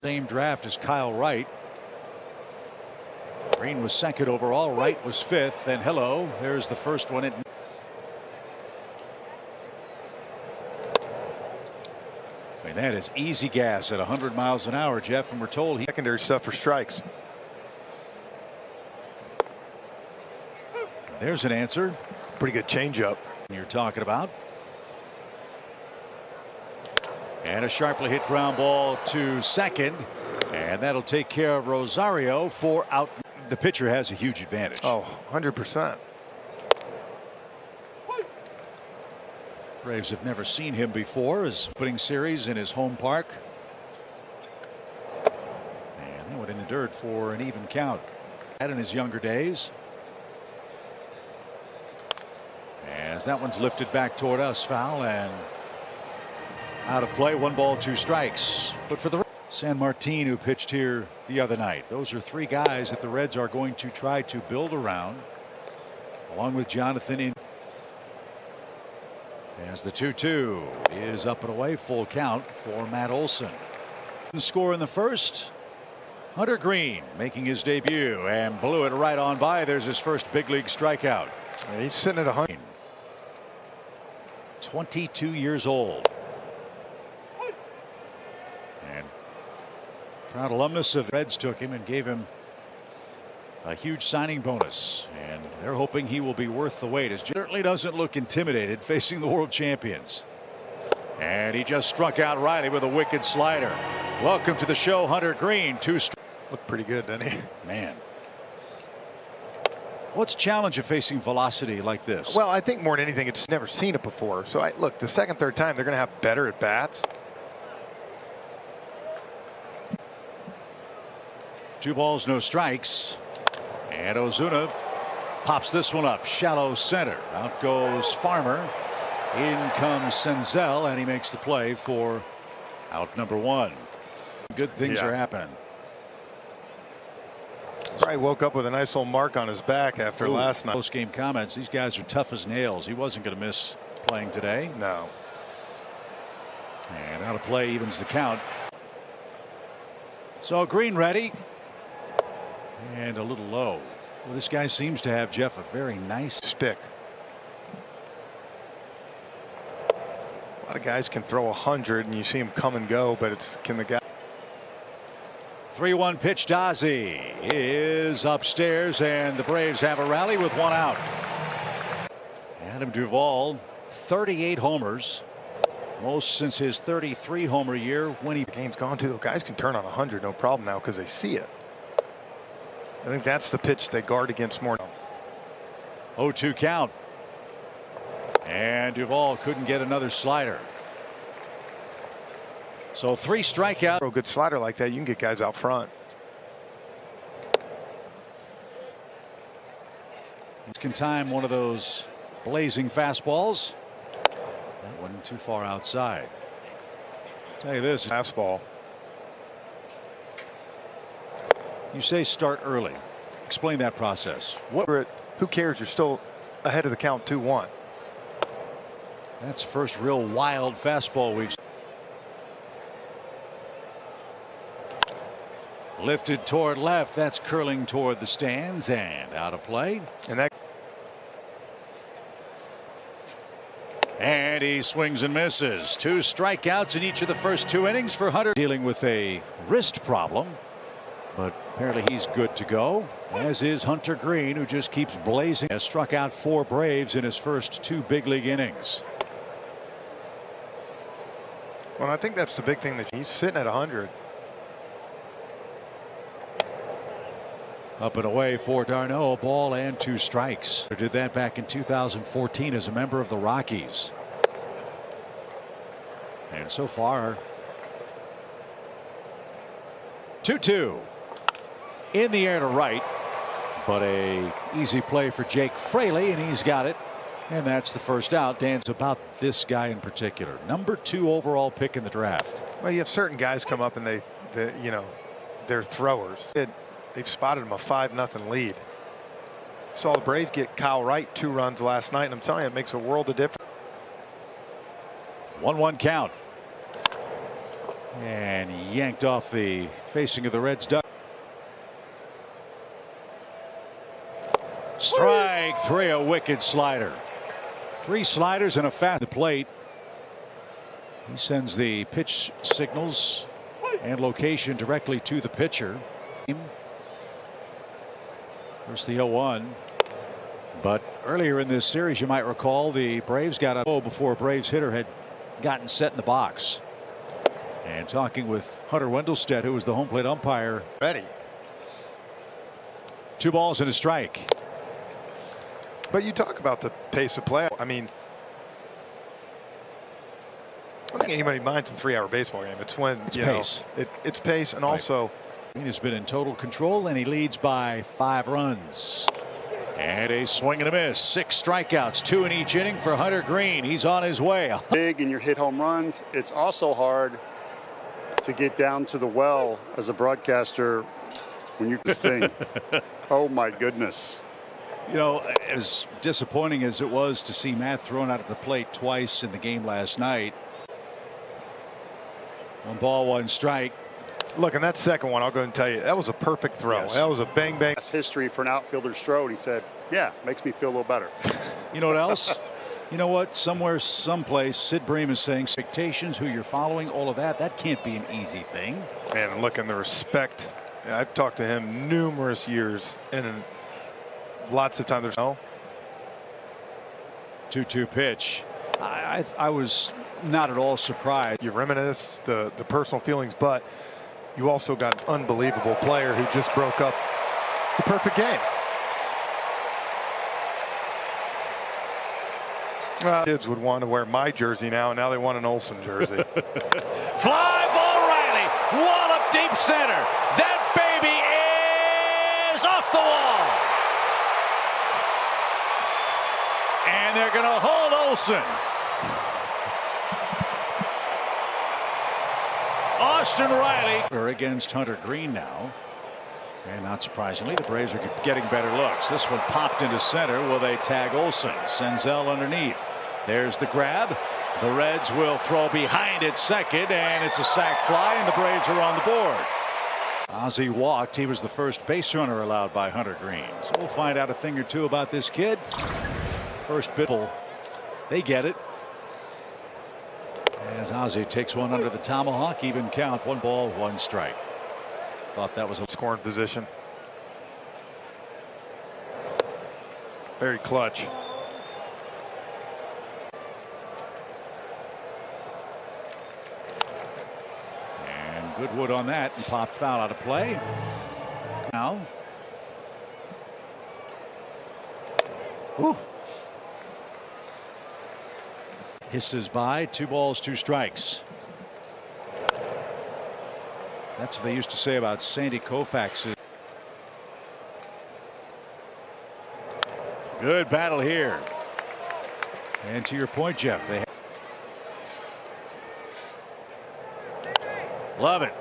Same draft as Kyle Wright. Greene was second overall. Wright was fifth. And hello, there's the first one. I mean, that is easy gas at 100 miles an hour, Jeff, and we're told he secondary stuff for strikes. There's an answer. Pretty good changeup. You're talking about. And a sharply hit ground ball to second. And that'll take care of Rosario for out. The pitcher has a huge advantage. Oh, 100%. Braves have never seen him before as opening series in his home park. And they went in the dirt for an even count. Had in his younger days. As that one's lifted back toward us, foul and out of play. 1 ball, 2 strikes. But for the San Martin, who pitched here the other night, those are 3 guys that the Reds are going to try to build around, along with Jonathan in. As the 2-2 is up and away, full count for Matt Olson. Score in the first. Hunter Greene making his debut and blew it right on by. There's his first big league strikeout. Yeah, he's sitting at 100. 22 years old. And proud alumnus of the Reds took him and gave him a huge signing bonus, and they're hoping he will be worth the wait, as certainly doesn't look intimidated facing the world champions. And he just struck out Riley with a wicked slider. Welcome to the show, Hunter Greene. Looked pretty good, didn't he? Man, what's the challenge of facing velocity like this? Well, I think more than anything, it's never seen it before. So look, the second, third time they're going to have better at bats. 2 balls, no strikes. And Ozuna pops this one up shallow center. Out goes Farmer. In comes Senzel, and he makes the play for out number 1. Good things are happening. Probably woke up with a nice little mark on his back after last night. Post game comments. These guys are tough as nails. He wasn't going to miss playing today. No. And out of play evens the count. So Greene ready. And a little low. Well, this guy seems to have, Jeff, a very nice stick. A lot of guys can throw 100 and you see him come and go, but it's can the guy. 3-1 pitch. Dozzy is upstairs, and the Braves have a rally with 1 out. Adam Duvall, 38 homers, most since his 33 homer year when he. The game's gone too. Guys can turn on 100 no problem now because they see it. I think that's the pitch they guard against more. 0-2 count. And Duvall couldn't get another slider. So 3 strikeouts. A good slider like that, you can get guys out front. Can time one of those blazing fastballs. That one too far outside. I'll tell you this. Fastball. You say start early. Explain that process. Who cares? You're still ahead of the count 2-1. That's the first real wild fastball we've seen. Lifted toward left. That's curling toward the stands and out of play. And he swings and misses. 2 strikeouts in each of the first 2 innings for Hunter. Dealing with a wrist problem, but apparently he's good to go, as is Hunter Greene, who just keeps blazing. Has struck out 4 Braves in his first 2 big league innings. Well, I think that's the big thing, that he's sitting at 100. Up and away for d'Arnaud, a ball and 2 strikes. He did that back in 2014 as a member of the Rockies. And so far, 2-2 in the air to right, but a easy play for Jake Fraley, and he's got it. And that's the first out. Dan's about this guy in particular. Number 2 overall pick in the draft. Well, you have certain guys come up and they're throwers. They've spotted him a 5-0 lead. Saw the Braves get Kyle Wright 2 runs last night, and I'm telling you, it makes a world of difference. 1-1 count. And yanked off the facing of the Reds duck. Strike three, a wicked slider. 3 sliders and a fast at the plate. He sends the pitch signals and location directly to the pitcher. First the 0-1. But earlier in this series, you might recall, the Braves got a before a Braves hitter had gotten set in the box. And talking with Hunter Wendelstedt, who was the home plate umpire. Ready. 2 balls and a strike. But you talk about the pace of play. I mean, I don't think anybody minds a 3-hour baseball game. It's when it's pace. It's pace, and also Greene has been in total control, and he leads by 5 runs. And a swing and a miss. 6 strikeouts, 2 in each inning for Hunter Greene. He's on his way. Big and you hit home runs. It's also hard to get down to the well as a broadcaster when you this thing. Oh my goodness. You know, as disappointing as it was to see Matt thrown out at the plate twice in the game last night. 1 ball, 1 strike. look, in that second one, I'll go and tell you, that was a perfect throw. Yes. That was a bang bang. That's history for an outfielder strode. He said, yeah, makes me feel a little better. You know what else? You know what? Somewhere, someplace, Sid Bream is saying expectations, who you're following, all of that. That can't be an easy thing. Man, look, and the respect. I've talked to him numerous years, and lots of times there's no 2-2 pitch. I was not at all surprised. You reminisce the personal feelings, but you also got an unbelievable player who just broke up the perfect game. Well, kids would want to wear my jersey now, and now they want an Olsen jersey. Fly ball, Riley. Wallop deep center. That baby is off the wall. And they're going to hold Olsen. Austin Riley against Hunter Greene now. And not surprisingly, the Braves are getting better looks. This one popped into center. Will they tag Olsen? Senzel underneath. There's the grab. The Reds will throw behind at second, and it's a sac fly, and the Braves are on the board. Ozzie walked. He was the first base runner allowed by Hunter Greene. So we'll find out a thing or two about this kid. First bibble. They get it. As Ozzie takes one under the tomahawk, even count, 1 ball, 1 strike. Thought that was a Scoring position. Very clutch. And Goodwood on that, and popped foul out of play. Now. Ooh. Hisses by. 2 balls, 2 strikes. That's what they used to say about Sandy Koufax. Good battle here. And to your point, Jeff, they love it.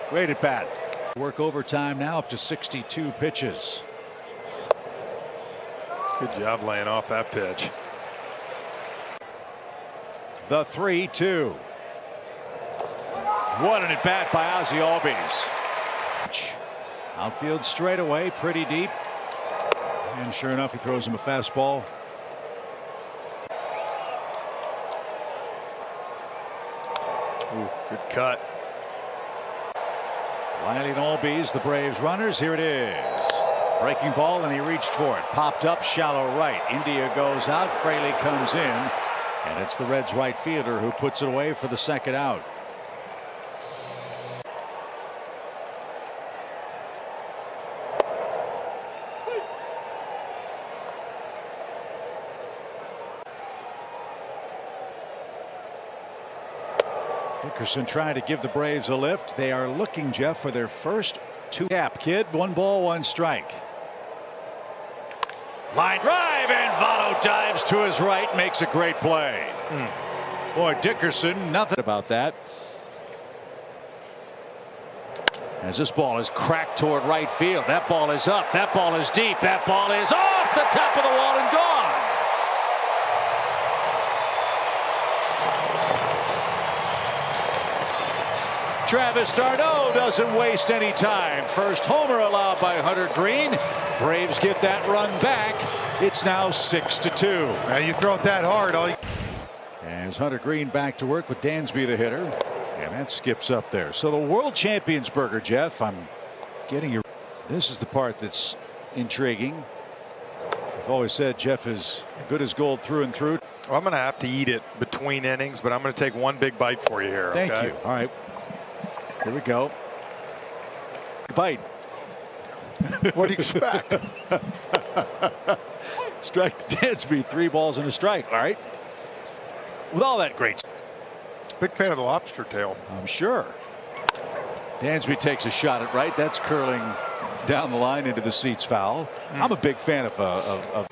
Great at bat. Work overtime now up to 62 pitches. Good job laying off that pitch. The 3-2. What an at bat by Ozzie Albies. Outfield straightaway, pretty deep. And sure enough, he throws him a fastball. Ooh, good cut. Riley and Albies, the Braves runners. Here it is. Breaking ball, and he reached for it. Popped up, shallow right. India goes out. Fraley comes in. And it's the Reds right fielder who puts it away for the second out. Dickerson trying to give the Braves a lift. They are looking, Jeff, for their first 2 gap. Kid, 1 ball, 1 strike. Line drive, and Votto dives to his right, makes a great play. Boy, Dickerson, nothing about that. As this ball is cracked toward right field. That ball is up. That ball is deep. That ball is off the top of the wall and gone. Travis d'Arnaud doesn't waste any time. First homer allowed by Hunter Greene. Braves get that run back. It's now 6-2. Now you throw it that hard. As Hunter Greene back to work with Dansby the hitter. And that skips up there. So the world champions burger, Jeff. I'm getting you. This is the part that's intriguing. I've always said Jeff is good as gold through and through. Well, I'm going to have to eat it between innings, but I'm going to take one big bite for you here. Thank okay? you. All right. Here we go. Bite. What do you expect? Strike to Dansby. 3 balls and a strike. All right. With all that great. Big fan of the lobster tail. I'm sure. Dansby takes a shot at right. That's curling down the line into the seats foul. I'm a big fan of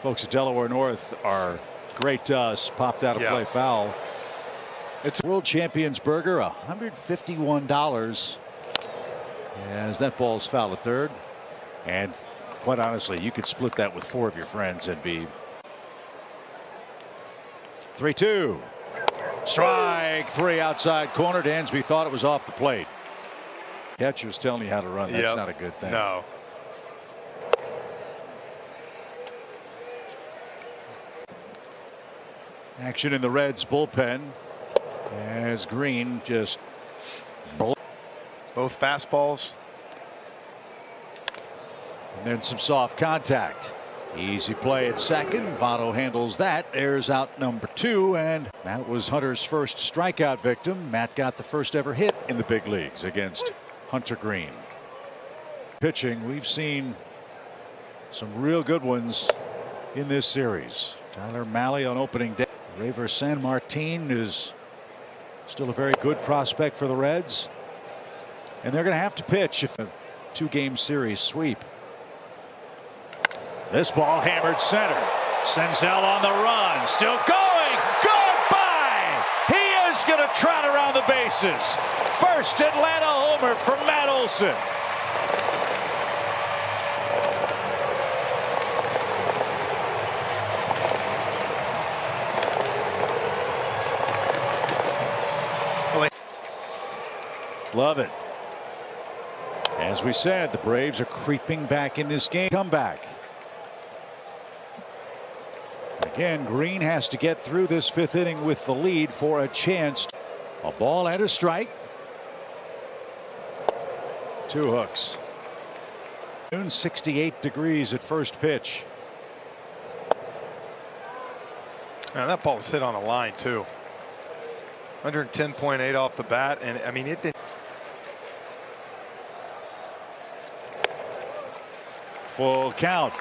folks at Delaware North are great to us. Popped out of play foul. It's world champions burger, $151. As that ball's foul at third. And quite honestly, you could split that with 4 of your friends and be 3-2. Strike 3 outside corner. Dansby thought it was off the plate. Catcher's telling you how to run. That's not a good thing. No. Action in the Reds bullpen as Greene just both fastballs. And then some soft contact. Easy play at second. Votto handles that. Airs out number 2, and that was Hunter's first strikeout victim. Matt got the first ever hit in the big leagues against Hunter Greene. Pitching, we've seen some real good ones in this series. Tyler Mahle on opening day. Raver San Martin is still a very good prospect for the Reds. And they're going to have to pitch if a 2-game series sweep. This ball hammered center. Senzel on the run. Still going. Goodbye. He is going to trot around the bases. First Atlanta homer for Matt Olson. Love it. As we said, the Braves are creeping back in this game. Comeback. Again, Greene has to get through this 5th inning with the lead for a chance. A ball and a strike. 2 hooks. 68 degrees at first pitch. Now that ball was hit on a line too. 110.8 off the bat, and I mean it didn't. Full count.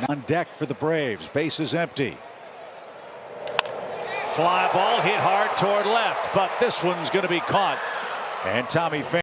On deck for the Braves. Bases empty. Fly ball hit hard toward left, but this one's going to be caught. And Tommy